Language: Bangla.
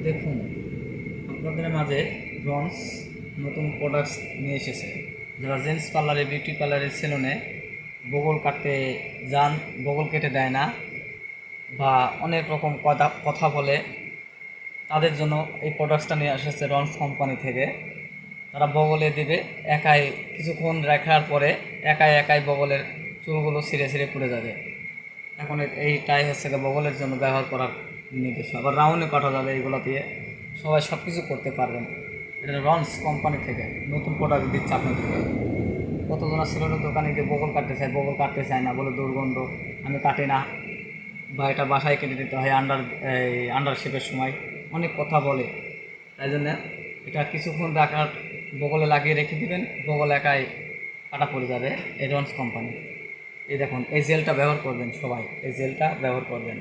দেখুন, আপনাদের মাঝে রন্স নতুন প্রোডাক্টস নিয়ে এসেছে। যারা জেন্টস পার্লারে, বিউটি পার্লারে, সেলুনে বগল কাটতে যান, বগল কেটে দেয় না বা অনেক রকম কথা বলে, তাদের জন্য এই প্রোডাক্টসটা নিয়ে এসেছে রন্স কোম্পানি থেকে। তারা বগলে দেবে, একাই কিছুক্ষণ রাখার পরে একাই একাই বগলের চুলগুলো ছিঁড়ে ছিঁড়ে পড়ে যাবে। এখন এইটাই হচ্ছে বগলের জন্য ব্যবহার করার নির্দেশ। আবার রাউন্ডে কাটা যাবে এইগুলো দিয়ে, সবাই সব কিছু করতে পারবেন। এটা রন্স কোম্পানি থেকে নতুন প্রোডাক্ট দিচ্ছে আপনাদেরকে। কতজনা সেলুনের দোকানে গিয়ে বগল কাটতে চায়, বগল কাটতে চায় না, বলে দুর্গন্ধ, আমি কাটি না, বা এটা বাসায় কেটে দিতে হয় আন্ডার শেপের সময়, অনেক কথা বলে। তাই জন্য এটা কিছুক্ষণ রাখার বগলে লাগিয়ে রেখে দিবেন, বগল একাই কাটা পড়ে যাবে। এই রন্স কোম্পানি, এই দেখুন, এই জেলটা ব্যবহার করবেন, সবাই এই জেলটা ব্যবহার করবেন।